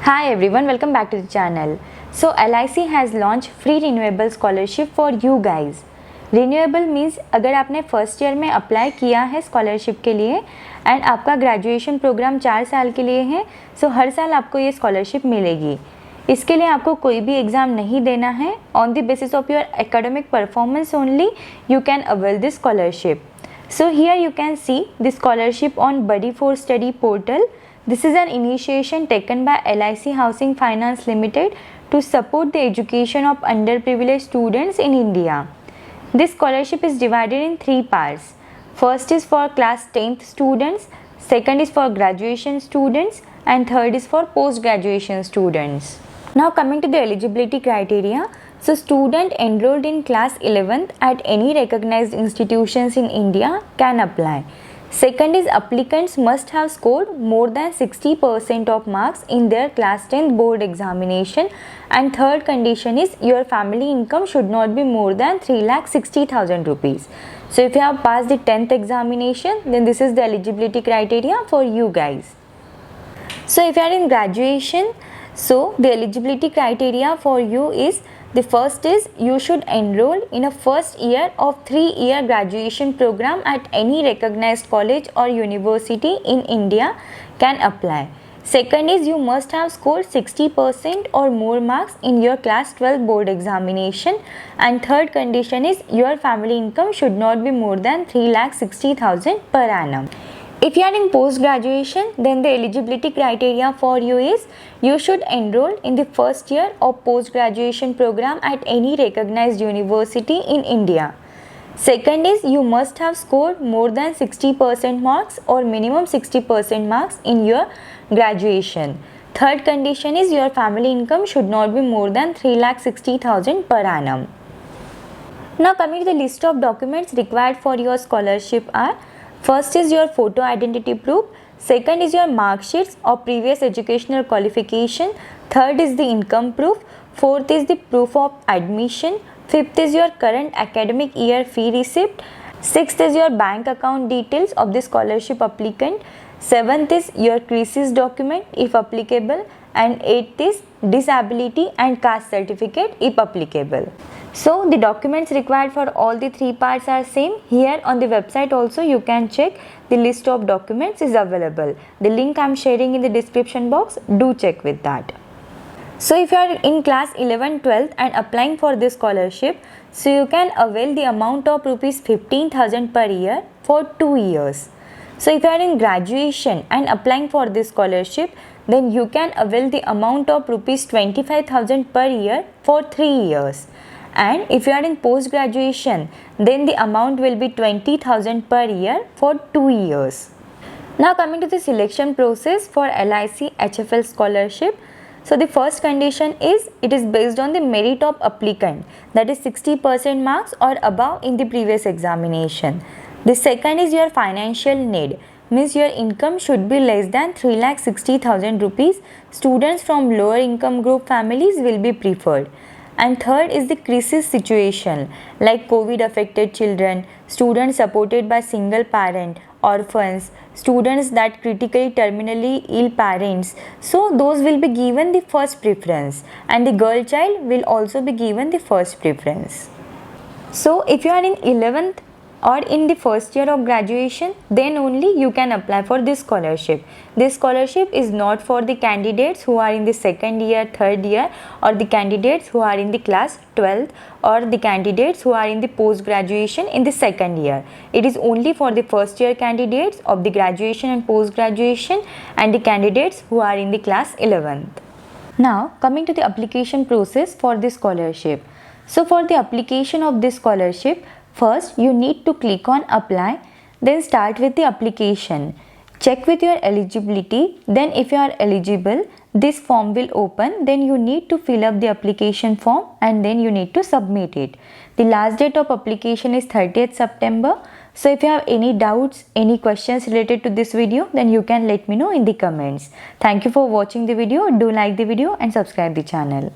Hi everyone, welcome back to the channel. So LIC has launched free renewable scholarship for you guys. Renewable means अगर आपने first year में apply किया है scholarship के लिए and आपका ग्रेजुएशन प्रोग्राम 4 साल के लिए है, सो हर साल आपको ये स्कॉलरशिप मिलेगी. इसके लिए आपको कोई भी एग्ज़ाम नहीं देना है. On the basis of your academic performance only you can avail this scholarship. So here you can see the scholarship on Buddy for Study portal. This is an initiation taken by LIC Housing Finance Limited to support the education of underprivileged students in India. This scholarship is divided in 3 parts. First is for class 10th students, second is for graduation students, and third is for post-graduation students. Now coming to the eligibility criteria. So student enrolled in class 11th at any recognized institutions in India can apply. Second is applicants must have scored more than 60% of marks in their class 10th board examination, and third condition is your family income should not be more than 3,60,000 rupees. So if you have passed the 10th examination, then this is the eligibility criteria for you guys. So if you are in graduation, so the eligibility criteria for you is, the first is you should enroll in a first year of 3-year graduation program at any recognized college or university in India can apply. Second is you must have scored 60% or more marks in your class 12 board examination, and third condition is your family income should not be more than 3,60,000 per annum. If you are in post-graduation, then the eligibility criteria for you is you should enroll in the first year of post-graduation program at any recognized university in India. Second is you must have scored more than 60% marks or minimum 60% marks in your graduation. Third condition is your family income should not be more than 3,60,000 per annum. Now coming to the list of documents required for your scholarship are: first is your photo identity proof, second is your mark sheets of previous educational qualification, third is the income proof, fourth is the proof of admission, fifth is your current academic year fee receipt, sixth is your bank account details of the scholarship applicant, seventh is your crisis document if applicable, and eighth is disability and caste certificate if applicable. So the documents required for all the 3 parts are same. Here on the website also you can check the list of documents is available. The link I am sharing in the description box, do check with that. So if you are in class 11, 12th and applying for this scholarship, so you can avail the amount of rupees 15,000 per year for 2 years. So if you are in graduation and applying for this scholarship, then you can avail the amount of rupees 25,000 per year for 3 years. And if you are in post graduation, then the amount will be 20,000 per year for 2 years. Now coming to the selection process for LIC HFL scholarship. So the first condition is it is based on the merit of applicant, that is 60% marks or above in the previous examination. The second is your financial need, means your income should be less than 3,60,000 rupees. Students from lower income group families will be preferred. And third is the crisis situation like COVID affected children, students supported by single parent, orphans, students that critically terminally ill parents. So those will be given the first preference, and the girl child will also be given the first preference. So if you are in 11th or in the first year of graduation, then only you can apply for this scholarship. This scholarship is not for the candidates who are in the second year, third year, or the candidates who are in the class 12th, or the candidates who are in the post graduation in the second year. It is only for the first year candidates of the graduation and post graduation, and the candidates who are in the class 11th. Now coming to the application process for this scholarship. So for the application of this scholarship, first you need to click on apply, then start with the application. Check with your eligibility, then if you are eligible, this form will open, then you need to fill up the application form and then you need to submit it. The last date of application is 30th September. So if you have any doubts, any questions related to this video, then you can let me know in the comments. Thank you for watching the video. Do like the video and subscribe the channel.